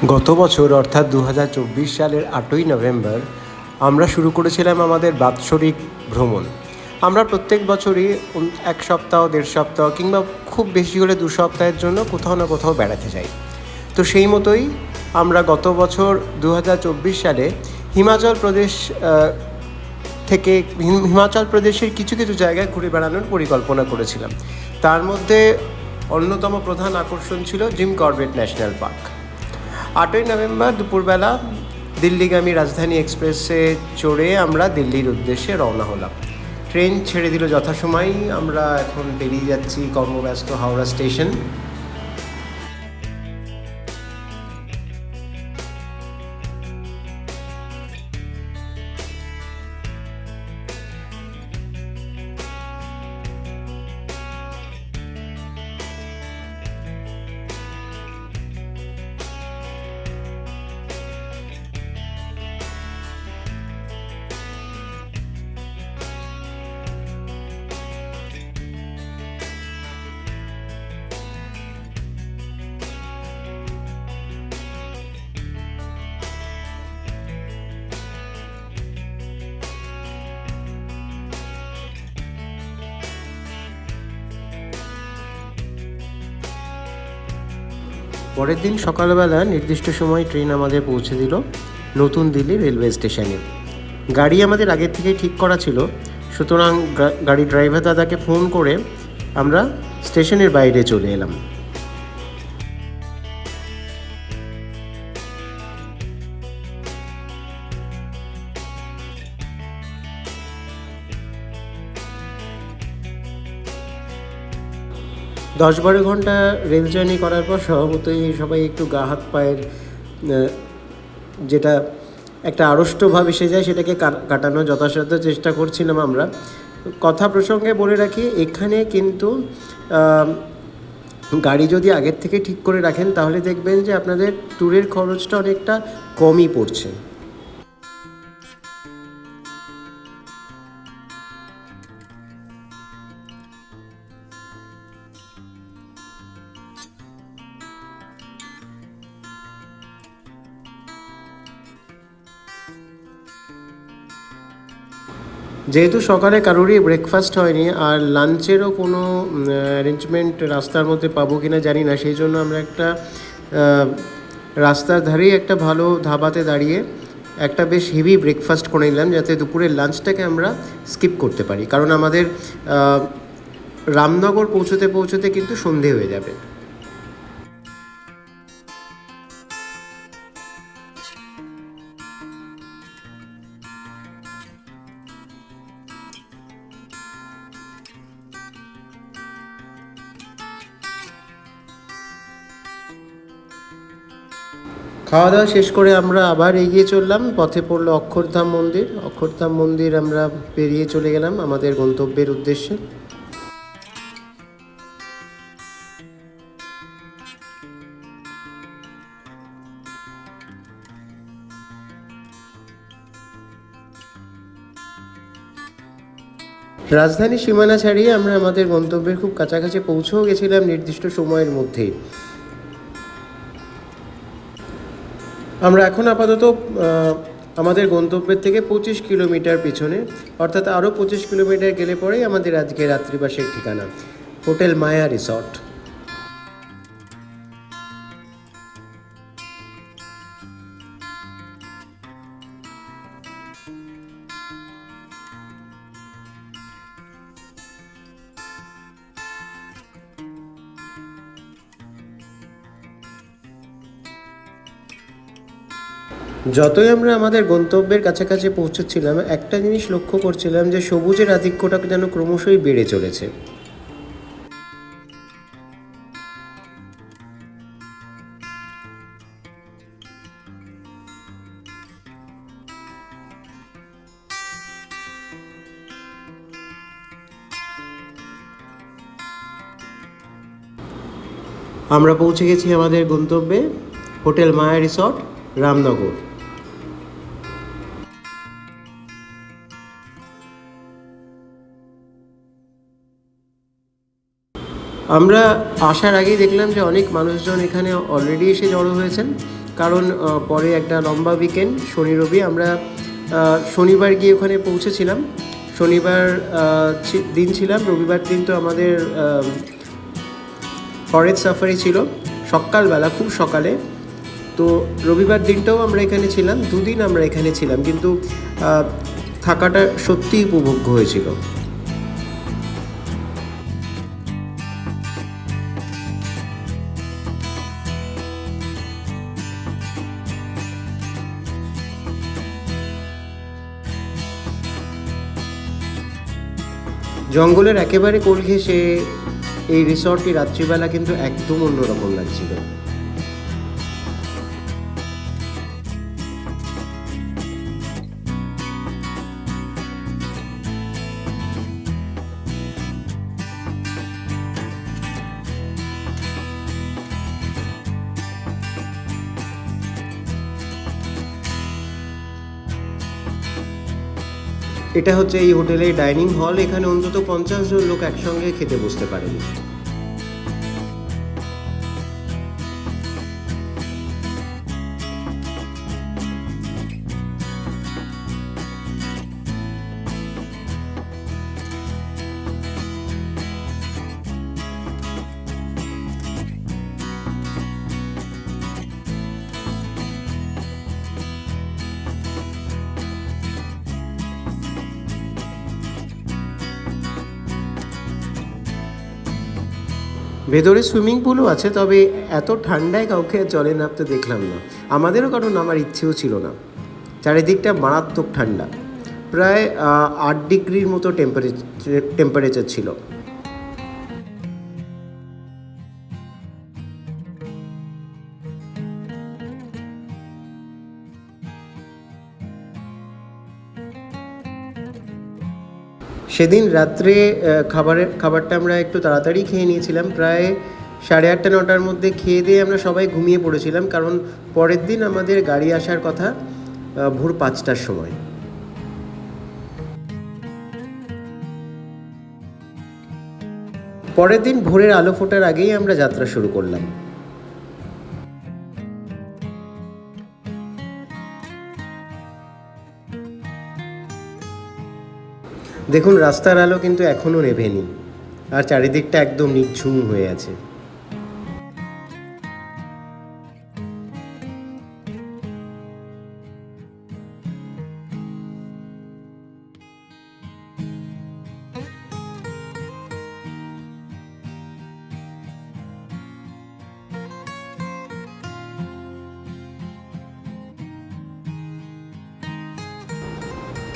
গত বছর অর্থাৎ 2024 সালের 8ই নভেম্বর আমরা শুরু করেছিলাম আমাদের বাৎসরিক ভ্রমণ। আমরা প্রত্যেক বছরই এক সপ্তাহ, দেড় সপ্তাহ কিংবা খুব বেশি হলে 2 সপ্তাহের জন্য কোথাও না কোথাও বেড়াতে যাই। তো সেই মতোই আমরা গত বছর 2024 সালে হিমাচল প্রদেশ থেকে হিমাচল প্রদেশের কিছু কিছু জায়গায় ঘুরে বেড়ানোর পরিকল্পনা করেছিলাম। তার মধ্যে অন্যতম প্রধান আকর্ষণ ছিল জিম করবেট ন্যাশনাল পার্ক। 8ই নভেম্বর দুপুরবেলা দিল্লিগামী রাজধানী এক্সপ্রেসে চড়ে আমরা দিল্লির উদ্দেশ্যে রওনা হলাম। ট্রেন ছেড়ে দিল যথাসময়ই। আমরা এখন বেরিয়ে যাচ্ছি কর্মব্যস্ত হাওড়া স্টেশন। পরের দিন সকালবেলা নির্দিষ্ট সময় ট্রেন আমাদের পৌঁছে দিল নতুন দিল্লি রেলওয়ে স্টেশনে। গাড়ি আমাদের আগের থেকেই ঠিক করা ছিল, সুতরাং গাড়ি ড্রাইভার দাদাকে ফোন করে আমরা স্টেশনের বাইরে চলে এলাম। 10-12 ঘন্টা রেল জার্নি করার পর স্বভাবতই সবাই একটু গা হাত পায়ের যেটা একটা আড়ষ্ট ভাব এসে যায়, সেটাকে কাটানোর যথাসাধ্য চেষ্টা করছিলাম আমরা। কথা প্রসঙ্গে বলে রাখি, এখানে কিন্তু গাড়ি যদি আগের থেকে ঠিক করে রাখেন তাহলে দেখবেন যে আপনাদের ট্যুরের খরচটা অনেকটা কমই পড়ছে। যেহেতু সকালে কারোরই ব্রেকফাস্ট হয়নি আর লাঞ্চেরও কোনো অ্যারেঞ্জমেন্ট রাস্তার মধ্যে পাবো কি না জানি না, সেই জন্য আমরা একটা রাস্তার ধারেই একটা ভালো ধাবাতে দাঁড়িয়ে একটা বেশ হেভি ব্রেকফাস্ট করে নিলাম, যাতে দুপুরের লাঞ্চটাকে আমরা স্কিপ করতে পারি, কারণ আমাদের রামনগর পৌঁছতে পৌঁছতে কিন্তু সন্ধে হয়ে যাবে। খাওয়া দাওয়া শেষ করে আমরা আবার এগিয়ে চললাম। পথে পড়লো অক্ষরধাম মন্দির। অক্ষরধাম মন্দির আমরা পেরিয়ে চলে গেলাম আমাদের গন্তব্যের উদ্দেশ্যে। রাজধানী সীমানা ছাড়িয়ে আমরা আমাদের গন্তব্যের খুব কাছাকাছি পৌঁছেও গেছিলাম নির্দিষ্ট সময়ের মধ্যেই। আমরা এখন আপাতত আমাদের গন্তব্যের থেকে 25 কিলোমিটার পিছনে, অর্থাৎ আরও 25 কিলোমিটার গেলে পরেই আমাদের আজকে রাত্রিবাসের ঠিকানা, হোটেল মায়া রিসর্ট। যতই আমরা আমাদের গন্তব্যের কাছাকাছি পৌঁছচ্ছিলাম, একটা জিনিস লক্ষ্য করছিলাম যে সবুজের আধিক্যটা যেন ক্রমশই বেড়ে চলেছে। আমরা পৌঁছে গেছি আমাদের গন্তব্যে, হোটেল মায়া রিসর্ট, রামনগর। আমরা আসার আগেই দেখলাম যে অনেক মানুষজন এখানে অলরেডি এসে জড়ো হয়েছেন। কারণ পরে একটা লম্বা উইকেন্ড শনি রবি আমরা শনিবার গিয়ে ওখানে পৌঁছেছিলাম। শনিবার দিন ছিলাম, রবিবার দিন তো আমাদের ফরেস্ট সাফারি ছিল সকালবেলা, খুব সকালে। তো রবিবার দিনটাও আমরা এখানে ছিলাম, দুদিন আমরা এখানে ছিলাম, কিন্তু থাকাটা সত্যিই উপভোগ্য হয়েছিল। জঙ্গলের একেবারে কোল ঘেঁষে এই রিসর্টটি রাত্রিবেলা কিন্তু একদম অন্যরকম লাগছিল। এটা হচ্ছে এই হোটেলের ডাইনিং হল। এখানে অন্তত 50 জন লোক একসঙ্গে খেতে বসতে পারেন। ভেতরে সুইমিং পুলও আছে, তবে এত ঠান্ডায় কাউকে জলে নামতে দেখলাম না। আমাদেরও কারণ নামার ইচ্ছেও ছিল না। চারিদিকটা মারাত্মক ঠান্ডা, প্রায় 8 ডিগ্রির মতো টেম্পারেচার ছিল। সেদিন রাত্রে খাবারটা আমরা একটু তাড়াতাড়ি খেয়ে নিয়েছিলাম, প্রায় 8:30 9টার মধ্যে খেয়ে দিয়ে আমরা সবাই ঘুমিয়ে পড়েছিলাম, কারণ পরের দিন আমাদের গাড়ি আসার কথা ভোর 5টার সময়। পরের দিন ভোরের আলো ফোটার আগেই আমরা যাত্রা শুরু করলাম। দেখুন, রাস্তার আলো কিন্তু এখনও নেভেনি, আর চারিদিকটা একদম নিঝুম হয়ে আছে।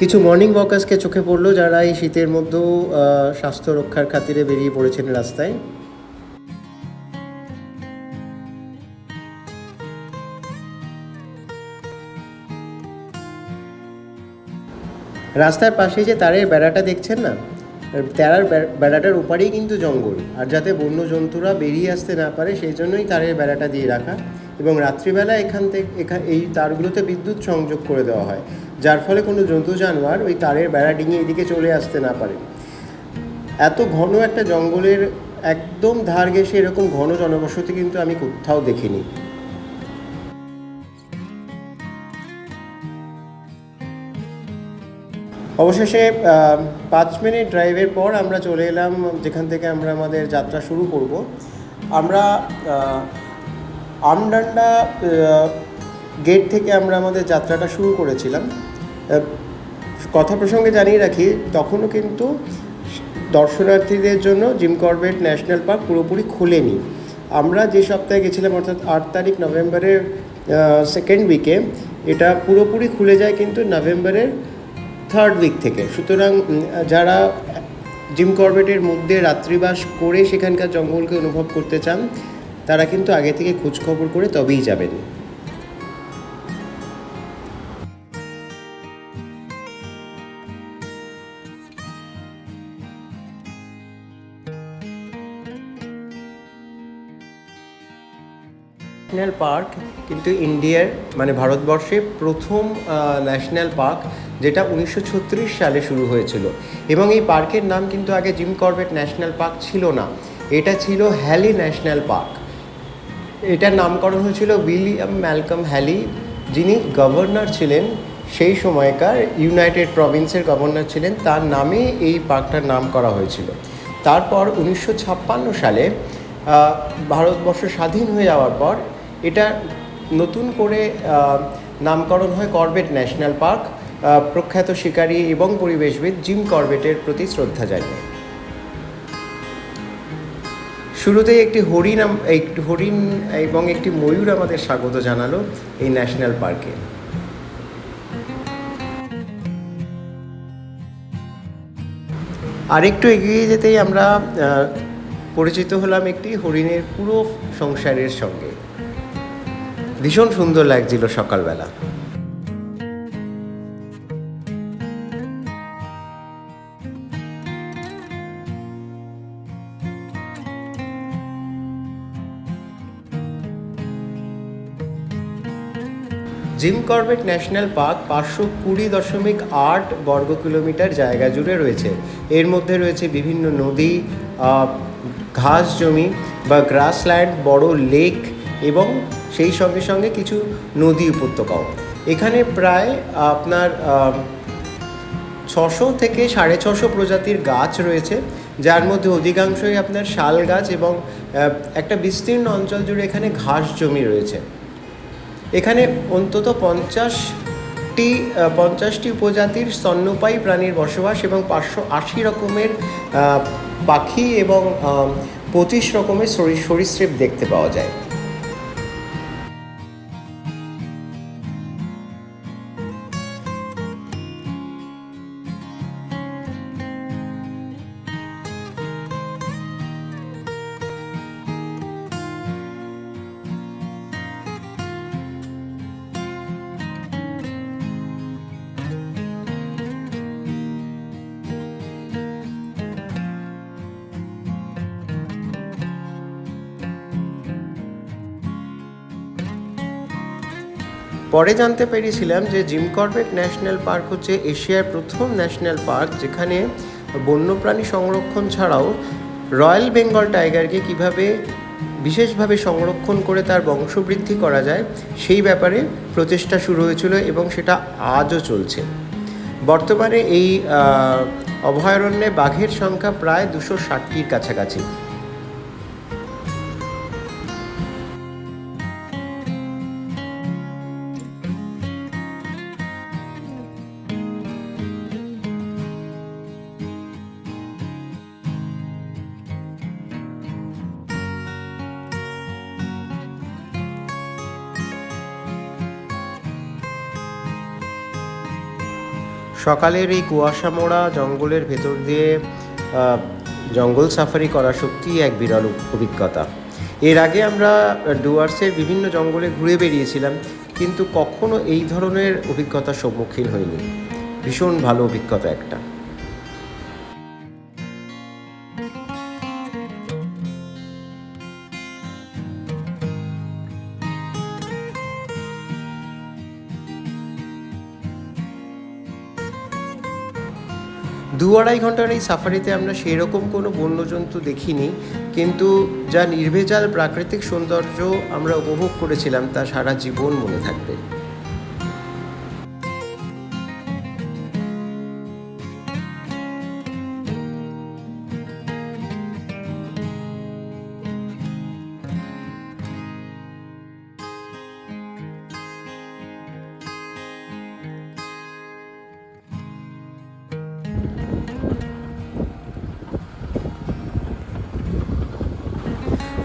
কিছু মর্নিং ওয়াকার্সকে চোখে পড়লো, যারা এই শীতের মধ্যেও স্বাস্থ্য রক্ষার খাতিরে বেরিয়ে পড়েছেন রাস্তায়। রাস্তার পাশে যে তারের বেড়াটা দেখছেন না, তারের বেড়াটার ওপারেই কিন্তু জঙ্গল, আর যাতে বন্য জন্তুরা বেরিয়ে আসতে না পারে সেই জন্যই তারের বেড়াটা দিয়ে রাখা। এবং রাত্রিবেলা এই তারগুলোতে বিদ্যুৎ সংযোগ করে দেওয়া হয়, যার ফলে কোনো জন্তু জানোয়ার ওই তারের বেড়া ডিঙিয়ে এদিকে চলে আসতে না পারে। এত ঘন একটা জঙ্গলের একদম ধার ঘেঁষে এরকম ঘন জনবসতি কিন্তু আমি কোথাও দেখিনি। অবশেষে 5 মিনিট ড্রাইভের পর আমরা চলে এলাম যেখান থেকে আমরা আমাদের যাত্রা শুরু করব। আমরা আমডান্ডা গেট থেকে আমরা আমাদের যাত্রাটা শুরু করেছিলাম। কথা প্রসঙ্গে জানিয়ে রাখি, তখনও কিন্তু দর্শনার্থীদের জন্য জিম করবেট ন্যাশনাল পার্ক পুরোপুরি খোলেনি। আমরা যে সপ্তাহে গেছিলাম, অর্থাৎ 8 তারিখ নভেম্বরের সেকেন্ড উইকে, এটা পুরোপুরি খুলে যায় কিন্তু নভেম্বরের 3rd উইক থেকে। সুতরাং যারা জিম করবেটের মধ্যে রাত্রিবাস করে সেখানকার জঙ্গলকে অনুভব করতে চান, তারা কিন্তু আগে থেকে খোঁজখবর করে তবেই যাবেন। ন্যাশনাল পার্ক কিন্তু ইন্ডিয়ার মানে ভারতবর্ষে প্রথম ন্যাশনাল পার্ক, যেটা 1936 সালে শুরু হয়েছিল। এবং এই পার্কের নাম কিন্তু আগে জিম করবেট ন্যাশনাল পার্ক ছিল না, এটা ছিল হ্যালি ন্যাশনাল পার্ক। এটার নামকরণ হয়েছিল উইলিয়াম ম্যালকম হ্যালি, যিনি গভর্নর ছিলেন সেই সময়কার, ইউনাইটেড প্রভিন্সের গভর্নর ছিলেন, তার নামে এই পার্কটার নাম করা হয়েছিল। তারপর 1956 সালে ভারতবর্ষ স্বাধীন হয়ে যাওয়ার পর এটা নতুন করে নামকরণ হয় কর্বেট ন্যাশনাল পার্ক, প্রখ্যাত শিকারী এবং পরিবেশবিদ জিম কর্বেটের প্রতি শ্রদ্ধা জানিয়ে। শুরুতেই একটি হরিণ এবং একটি ময়ূর আমাদের স্বাগত জানালো এই ন্যাশনাল পার্কে। আরেকটু এগিয়ে যেতেই আমরা পরিচিত হলাম একটি হরিণের পুরো সংসারের সঙ্গে। ভীষণ সুন্দর লাগছিল সকালবেলা। জিম কর্বেট ন্যাশনাল পার্ক 520.8 বর্গ কিলোমিটার জায়গা জুড়ে রয়েছে। এর মধ্যে রয়েছে বিভিন্ন নদী, ঘাস জমি বা গ্রাসল্যান্ড, বড় লেক এবং সেই সঙ্গে সঙ্গে কিছু নদী উপত্যকাও। এখানে প্রায় আপনার 600 থেকে 650 প্রজাতির গাছ রয়েছে, যার মধ্যে অধিকাংশই আপনার শাল গাছ এবং একটা বিস্তীর্ণ অঞ্চল জুড়ে এখানে ঘাস জমি রয়েছে। এখানে অন্তত 50টি উপজাতির স্তন্যপায়ী প্রাণীর বসবাস এবং 580 রকমের পাখি এবং 25 রকমের সরীসৃপ দেখতে পাওয়া যায়। পরে জানতে পেরেছিলাম যে জিম কর্বেট ন্যাশনাল পার্ক হচ্ছে এশিয়ার প্রথম ন্যাশনাল পার্ক যেখানে বন্যপ্রাণী সংরক্ষণ ছাড়াও রয়্যাল বেঙ্গল টাইগারকে কীভাবে বিশেষভাবে সংরক্ষণ করে তার বংশবৃদ্ধি করা যায় সেই ব্যাপারে প্রচেষ্টা শুরু হয়েছিল এবং সেটা আজও চলছে। বর্তমানে এই অভয়ারণ্যে বাঘের সংখ্যা প্রায় 260টির কাছাকাছি। সকালের এই কুয়াশা মোড়া জঙ্গলের ভেতর দিয়ে জঙ্গল সাফারি করা সত্যিই এক বিরল অভিজ্ঞতা। এর আগে আমরা ডুয়ার্সের বিভিন্ন জঙ্গলে ঘুরে বেরিয়েছিলাম, কিন্তু কখনো এই ধরনের অভিজ্ঞতার সম্মুখীন হইনি। ভীষণ ভালো অভিজ্ঞতা একটা। দু-আড়াই ঘন্টার এই সাফারিতে আমরা সেই রকম কোনো বন্যজন্তু দেখিনি, কিন্তু যা নির্ভেজাল প্রাকৃতিক সৌন্দর্য আমরা উপভোগ করেছিলাম তা সারা জীবন মনে থাকবে।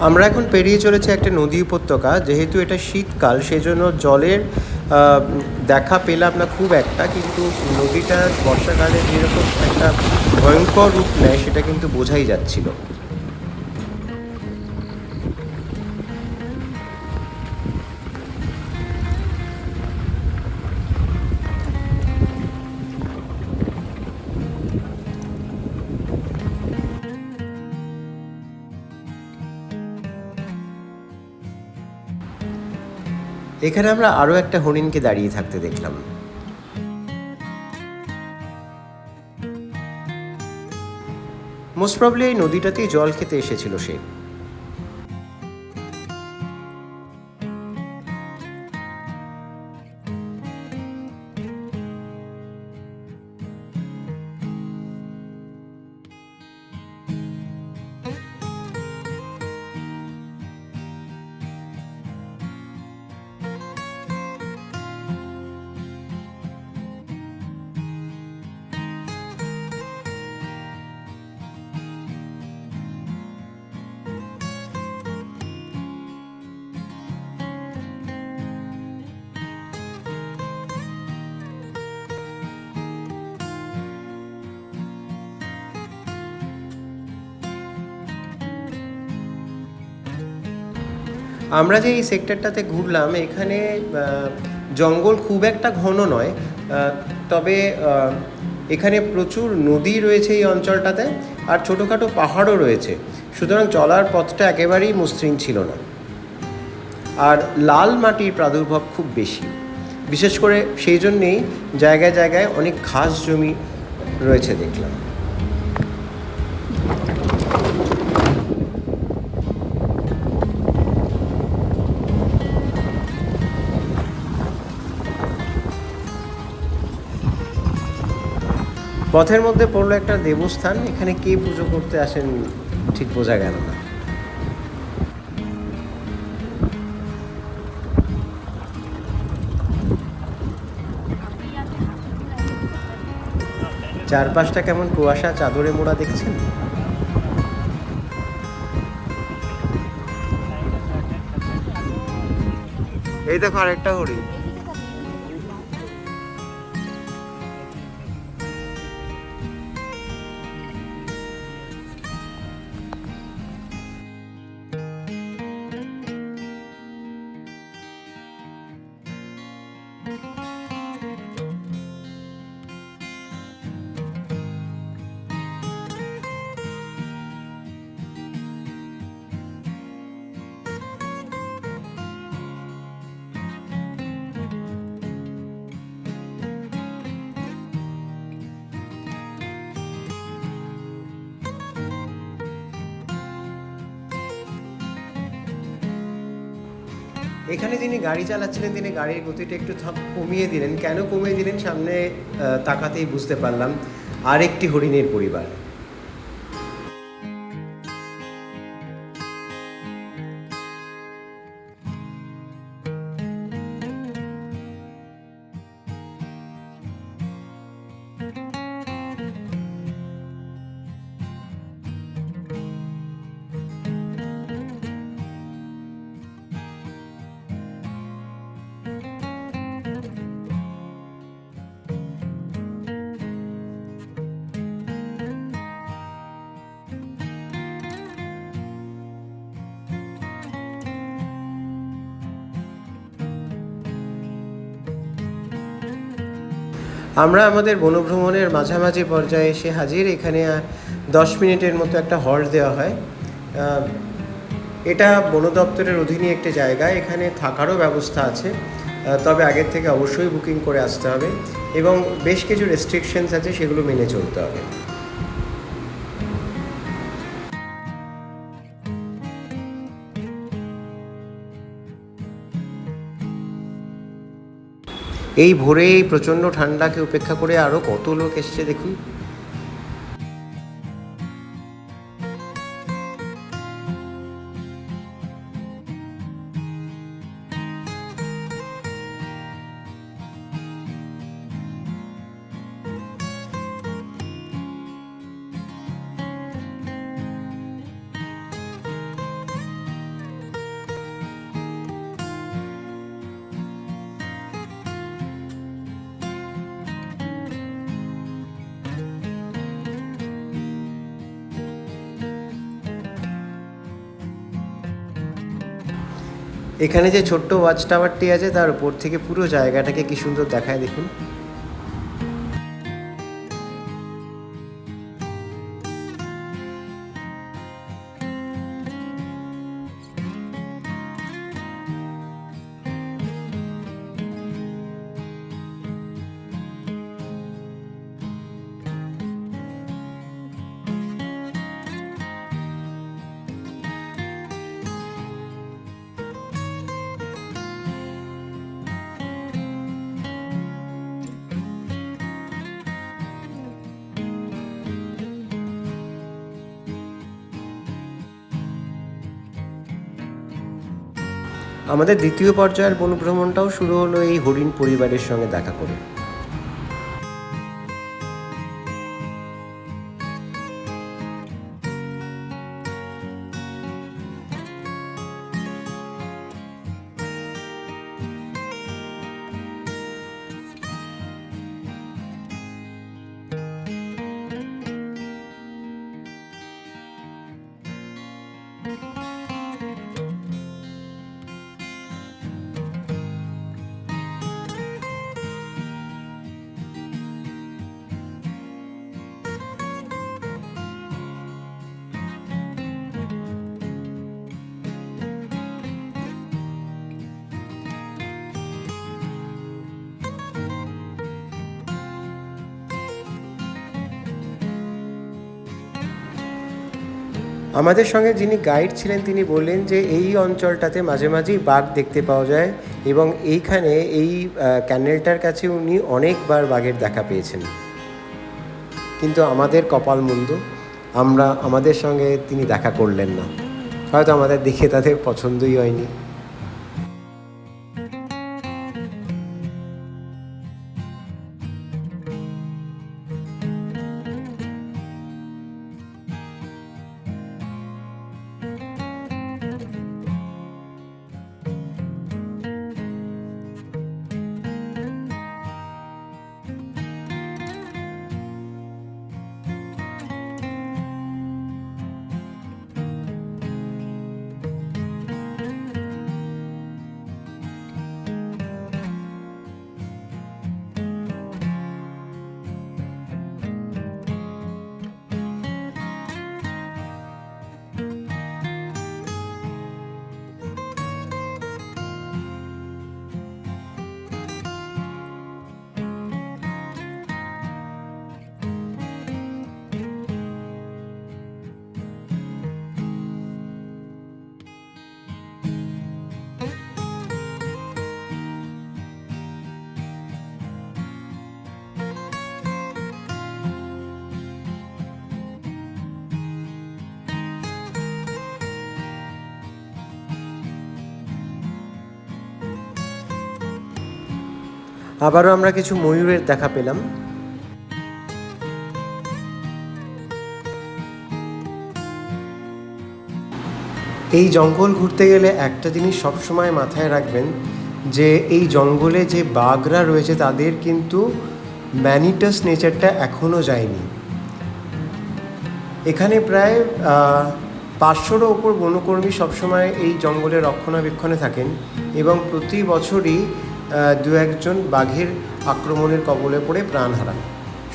আমরা এখন পেরিয়ে চলেছি একটা নদী উপত্যকা। যেহেতু এটা শীতকাল সেজন্য জলের দেখা পেলাম না খুব একটা, কিন্তু নদীটা বর্ষাকালে যেরকম একটা ভয়ঙ্কর রূপ নেয় সেটা কিন্তু বোঝাই যাচ্ছিল। এখানে আমরা আরও একটা হরিণকে দাঁড়িয়ে থাকতে দেখলাম। মোস্ট প্রবলি এই নদীটাতেই জল খেতে এসেছিল সে। আমরা যে এই সেক্টরটাতে ঘুরলাম এখানে জঙ্গল খুব একটা ঘন নয়, তবে এখানে প্রচুর নদী রয়েছে এই অঞ্চলটাতে, আর ছোটোখাটো পাহাড়ও রয়েছে, সুতরাং চলার পথটা একেবারেই মসৃণ ছিল না। আর লাল মাটির প্রাদুর্ভাব খুব বেশি, বিশেষ করে সেই জন্যেই জায়গায় জায়গায় অনেক ঘাস জমি রয়েছে দেখলাম। পথের মধ্যে পড়লো একটা দেবস্থান, এখানে কে পুজো করতে আসেন ঠিক বোঝা গেল না। চারপাশটা কেমন কুয়াশা চাদরে মোড়া দেখছেন। এই দেখো আরেকটা হরিণ। এখানে যিনি গাড়ি চালাচ্ছিলেন তিনি গাড়ির গতিটা একটু কমিয়ে দিলেন। কেন কমিয়ে দিলেন সামনে তাকাতেই বুঝতে পারলাম, আরেকটি হরিণের পরিবার। আমরা আমাদের বনভ্রমণের মাঝামাঝি পর্যায়ে এসে হাজির। এখানে 10 মিনিটের মতো একটা হল্ট দেওয়া হয়। এটা বন দপ্তরের অধীনে একটি জায়গা, এখানে থাকারও ব্যবস্থা আছে, তবে আগের থেকে অবশ্যই বুকিং করে আসতে হবে এবং বেশ কিছু রেস্ট্রিকশনস আছে, সেগুলো মেনে চলতে হবে। এই ভোরে এই প্রচণ্ড ঠান্ডাকে উপেক্ষা করে আরও কত লোক এসছে দেখুন। এখানে যে ছোট্ট ওয়াচ টাওয়ারটি আছে তার উপর থেকে পুরো জায়গাটাকে কি সুন্দর দেখায় দেখুন। আমাদের দ্বিতীয় পর্যায়ের বনভ্রমণটাও শুরু হলো এই হরিণ পরিবারের সঙ্গে দেখা করে। আমাদের সঙ্গে যিনি গাইড ছিলেন তিনি বললেন যে এই অঞ্চলটাতে মাঝে মাঝেই বাঘ দেখতে পাওয়া যায় এবং এইখানে এই ক্যানেলটার কাছে উনি অনেকবার বাঘের দেখা পেয়েছেন। কিন্তু আমাদের কপাল মন্দ, আমাদের সঙ্গে তিনি দেখা করলেন না, হয়তো আমাদের দেখে তাদের পছন্দই হয়নি। আবারও আমরা কিছু ময়ূরের দেখা পেলাম। এই জঙ্গল ঘুরতে গেলে একটা জিনিস সবসময় মাথায় রাখবেন, যে এই জঙ্গলে যে বাঘরা রয়েছে তাদের কিন্তু ম্যানিটাস নেচারটা এখনও যায়নি। এখানে প্রায় 500-রও ওপর বনকর্মী সবসময় এই জঙ্গলের রক্ষণাবেক্ষণে থাকেন এবং প্রতি বছরই 2-1জন বাঘের আক্রমণের কবলে পড়ে প্রাণ হারান।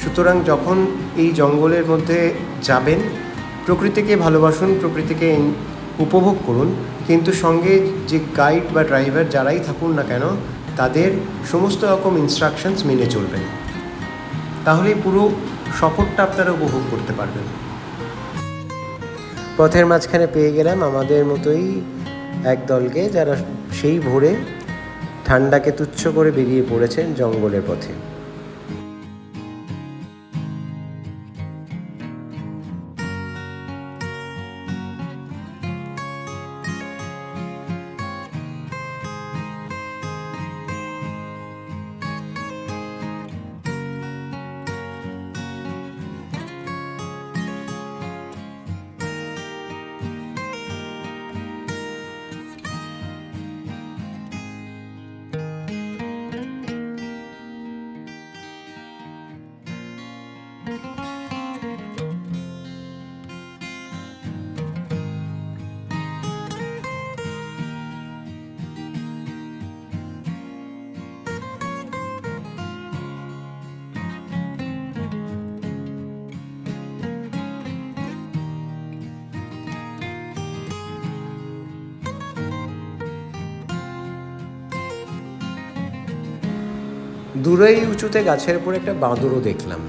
সুতরাং যখন এই জঙ্গলের মধ্যে যাবেন, প্রকৃতিকে ভালোবাসুন, প্রকৃতিকে উপভোগ করুন, কিন্তু সঙ্গে যে গাইড বা ড্রাইভার যারাই থাকুন না কেন তাদের সমস্ত রকম ইনস্ট্রাকশনস মেনে চলবেন, তাহলেই পুরো সফরটা আপনারা উপভোগ করতে পারবেন। পথের মাঝখানে পেয়ে গেলাম আমাদের মতোই এক দলকে, যারা সেই ভোরে ঠান্ডাকে তুচ্ছ করে বেরিয়ে পড়েছেন জঙ্গলের পথে। দূরেই উঁচুতে গাছের উপর একটা বাঁদরও দেখলাম।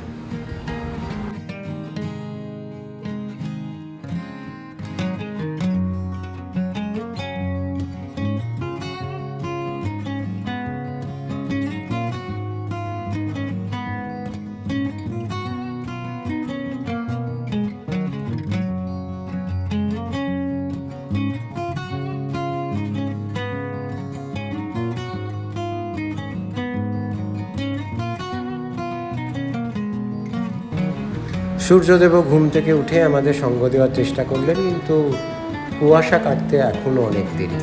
সূর্যদেবও ঘুম থেকে উঠে আমাদের সঙ্গ দেওয়ার চেষ্টা করলেন, কিন্তু কুয়াশা কাটতে এখনও অনেক দেরি।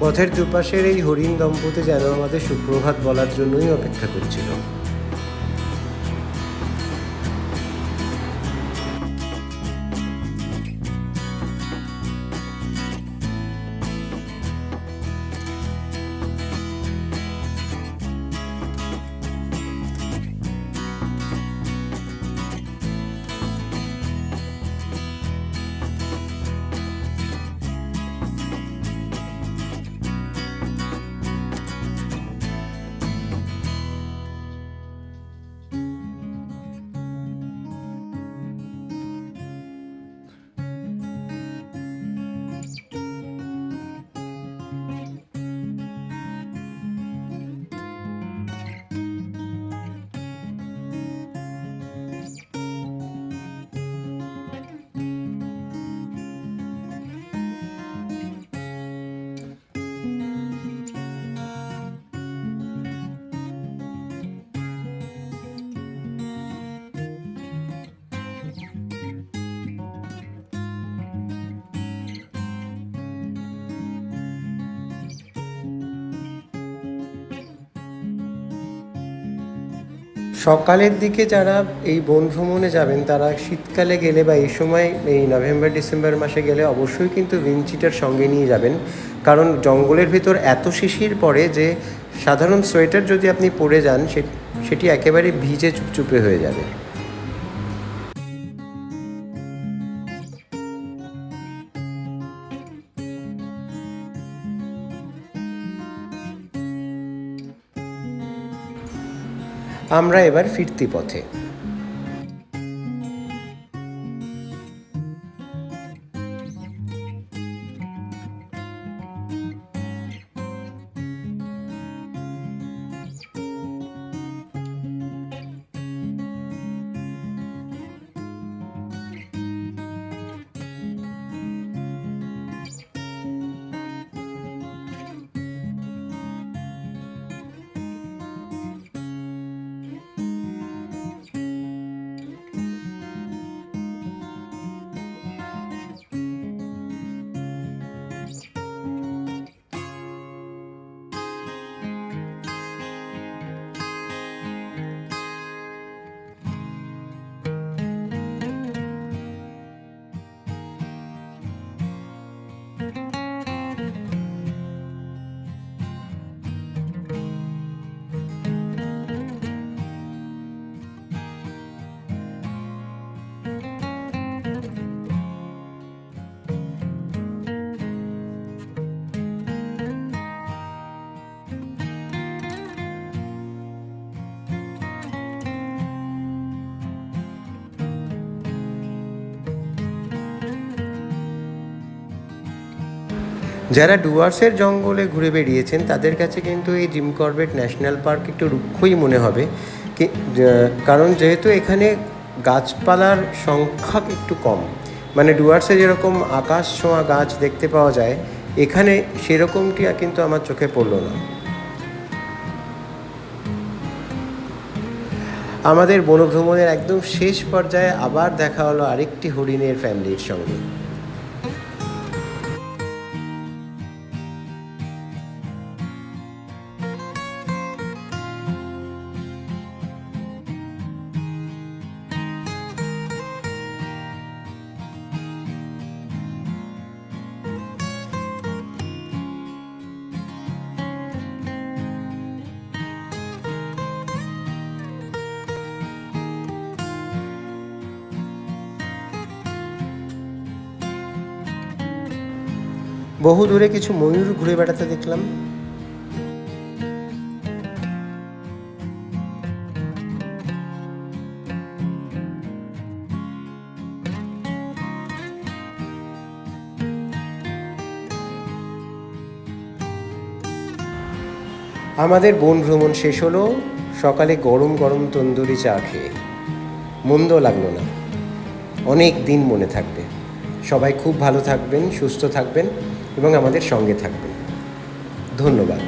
পথের দুপাশের এই হরিণ দম্পতি যেন আমাদের সুপ্রভাত বলার জন্যই অপেক্ষা করছিল। সকালের দিকে যারা এই বন ভ্রমণে যাবেন তারা শীতকালে গেলে বা এই সময় এই নভেম্বর ডিসেম্বর মাসে গেলে অবশ্যই কিন্তু উইন্ড সঙ্গে নিয়ে যাবেন, কারণ জঙ্গলের ভিতর এত শিশির পড়ে যে সাধারণ সোয়েটার যদি আপনি পরে যান সেটি একেবারে ভিজে চুপচুপে হয়ে যাবে। আমরা এবার ফিরতি পথে। যারা ডুয়ার্সের জঙ্গলে ঘুরে বেরিয়েছেন তাদের কাছে কিন্তু এই জিম করবেট ন্যাশনাল পার্ক একটু রুক্ষই মনে হবে, কারণ যেহেতু এখানে গাছপালার সংখ্যা একটু কম, মানে ডুয়ার্সে যেরকম আকাশ ছোঁয়া গাছ দেখতে পাওয়া যায় এখানে সেরকমটি কিন্তু আমার চোখে পড়লো না। আমাদের বনভ্রমণের একদম শেষ পর্যায়ে আবার দেখা হলো আরেকটি হরিণের ফ্যামিলির সঙ্গে। বহু দূরে কিছু ময়ূর ঘুরে বেড়াতে দেখলাম। আমাদের বন ভ্রমণ শেষ হলো সকালে গরম গরম তন্দুরি চা খেয়ে। মন্দ লাগলো না, অনেক দিন মনে থাকবে। সবাই খুব ভালো থাকবেন, সুস্থ থাকবেন এবং আমাদের সঙ্গে থাকবেন। ধন্যবাদ।